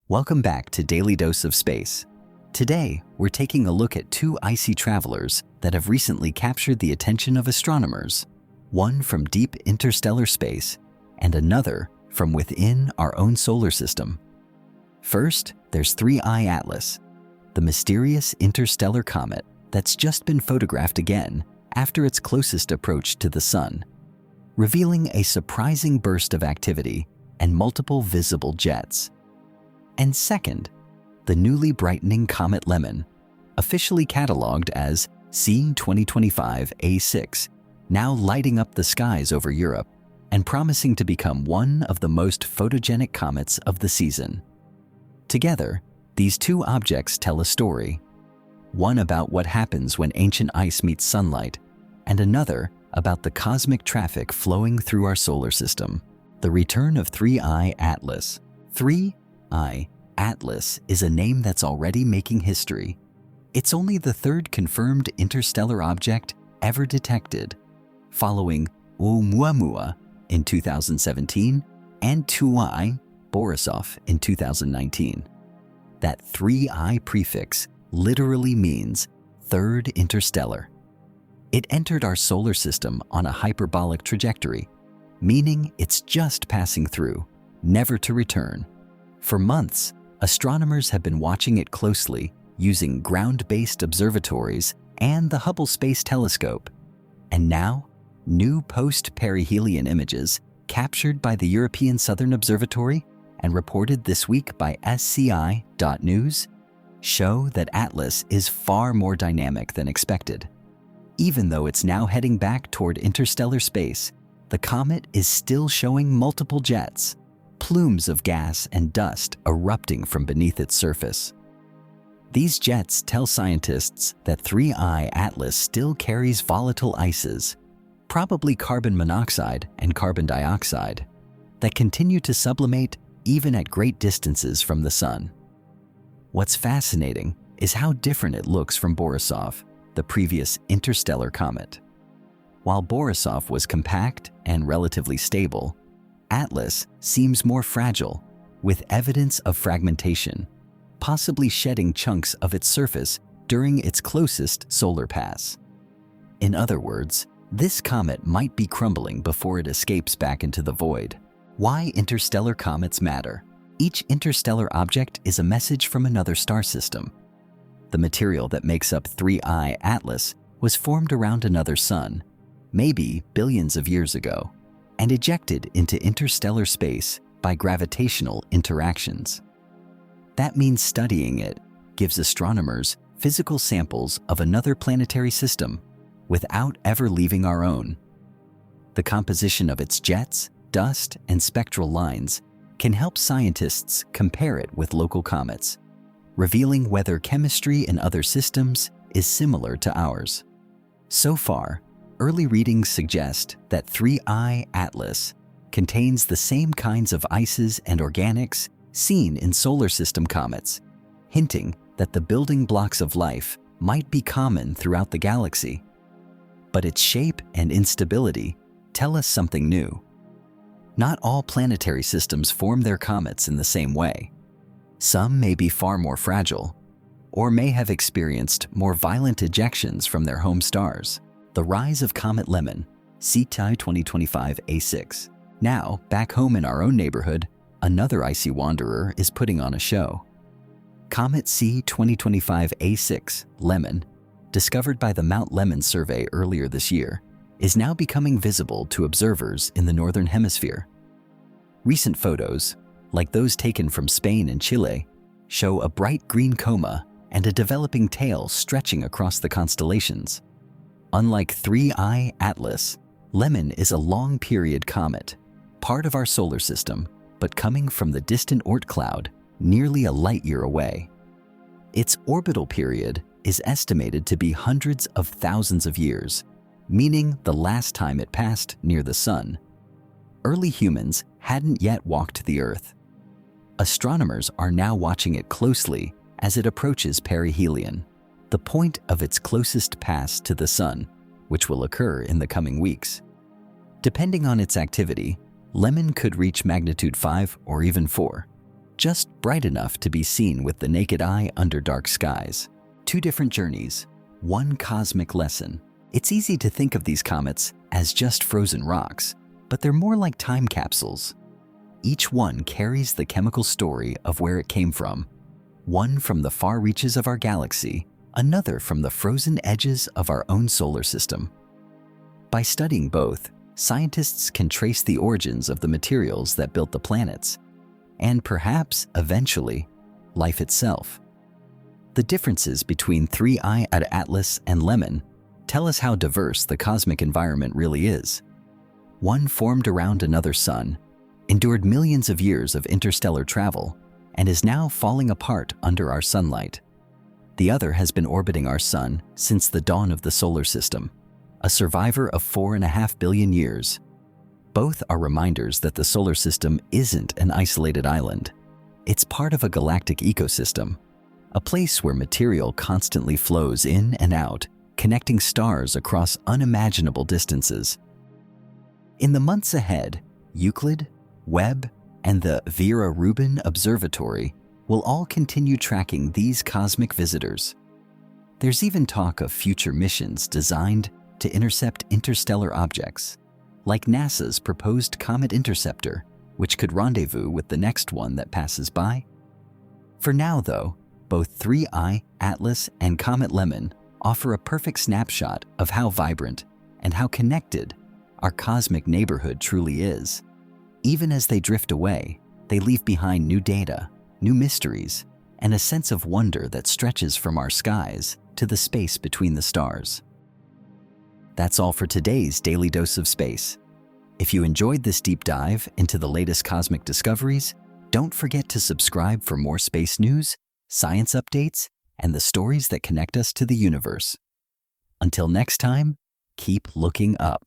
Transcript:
Welcome back to Daily Dose of Space. Today, we're taking a look at two icy travelers that have recently captured the attention of astronomers, one from deep interstellar space and another from within our own solar system. First, there's 3I Atlas, the mysterious interstellar comet that's just been photographed again after its closest approach to the Sun, revealing a surprising burst of activity and multiple visible jets. And second, the newly brightening Comet Lemmon, officially cataloged as C/2025A6, now lighting up the skies over Europe and promising to become one of the most photogenic comets of the season. Together, these two objects tell a story, one about what happens when ancient ice meets sunlight, and another about the cosmic traffic flowing through our solar system. The return of 3I Atlas. 3I Atlas is a name that's already making history. It's only the third confirmed interstellar object ever detected, following Oumuamua in 2017 and 2I Borisov in 2019. That 3I prefix literally means third interstellar. It entered our solar system on a hyperbolic trajectory, meaning it's just passing through, never to return. For months, astronomers have been watching it closely using ground-based observatories and the Hubble Space Telescope. And now, new post-Perihelion images captured by the European Southern Observatory and reported this week by sci.news show that Atlas is far more dynamic than expected. Even though it's now heading back toward interstellar space, the comet is still showing multiple jets, plumes of gas and dust erupting from beneath its surface. These jets tell scientists that 3I Atlas still carries volatile ices, probably carbon monoxide and carbon dioxide, that continue to sublimate even at great distances from the Sun. What's fascinating is how different it looks from Borisov, the previous interstellar comet. While Borisov was compact and relatively stable, Atlas seems more fragile, with evidence of fragmentation, possibly shedding chunks of its surface during its closest solar pass. In other words, this comet might be crumbling before it escapes back into the void. Why interstellar comets matter? Each interstellar object is a message from another star system. The material that makes up 3I Atlas was formed around another sun, maybe billions of years ago, and ejected into interstellar space by gravitational interactions. That means studying it gives astronomers physical samples of another planetary system without ever leaving our own. The composition of its jets, dust, and spectral lines can help scientists compare it with local comets, revealing whether chemistry in other systems is similar to ours. So far, early readings suggest that 3I Atlas contains the same kinds of ices and organics seen in solar system comets, hinting that the building blocks of life might be common throughout the galaxy. But its shape and instability tell us something new. Not all planetary systems form their comets in the same way. Some may be far more fragile, or may have experienced more violent ejections from their home stars. The rise of Comet Lemmon, C/2025A6. Now, back home in our own neighborhood, another icy wanderer is putting on a show. Comet C/2025A6 Lemmon, discovered by the Mount Lemmon survey earlier this year, is now becoming visible to observers in the Northern Hemisphere. Recent photos, like those taken from Spain and Chile, show a bright green coma and a developing tail stretching across the constellations. Unlike 3I Atlas, Lemmon is a long-period comet, part of our solar system, but coming from the distant Oort cloud, nearly a light-year away. Its orbital period is estimated to be hundreds of thousands of years, meaning the last time it passed near the Sun. Early humans hadn't yet walked the Earth. Astronomers are now watching it closely as it approaches perihelion, the point of its closest pass to the Sun, which will occur in the coming weeks. Depending on its activity, Lemmon could reach magnitude 5 or even 4, just bright enough to be seen with the naked eye under dark skies. Two different journeys, one cosmic lesson. It's easy to think of these comets as just frozen rocks, but they're more like time capsules. Each one carries the chemical story of where it came from, one from the far reaches of our galaxy, another from the frozen edges of our own solar system. By studying both, scientists can trace the origins of the materials that built the planets, and perhaps, eventually, life itself. The differences between 3I at Atlas and Lemmon tell us how diverse the cosmic environment really is. One formed around another sun, endured millions of years of interstellar travel, and is now falling apart under our sunlight. The other has been orbiting our sun since the dawn of the solar system, a survivor of 4.5 billion years. Both are reminders that the solar system isn't an isolated island. It's part of a galactic ecosystem, a place where material constantly flows in and out, connecting stars across unimaginable distances. In the months ahead, Euclid, Webb, and the Vera Rubin Observatory will all continue tracking these cosmic visitors. There's even talk of future missions designed to intercept interstellar objects, like NASA's proposed Comet Interceptor, which could rendezvous with the next one that passes by. For now, though, both 3I, Atlas, and Comet Lemmon offer a perfect snapshot of how vibrant and how connected our cosmic neighborhood truly is. Even as they drift away, they leave behind new data, new mysteries, and a sense of wonder that stretches from our skies to the space between the stars. That's all for today's Daily Dose of Space. If you enjoyed this deep dive into the latest cosmic discoveries, don't forget to subscribe for more space news, science updates, and the stories that connect us to the universe. Until next time, keep looking up.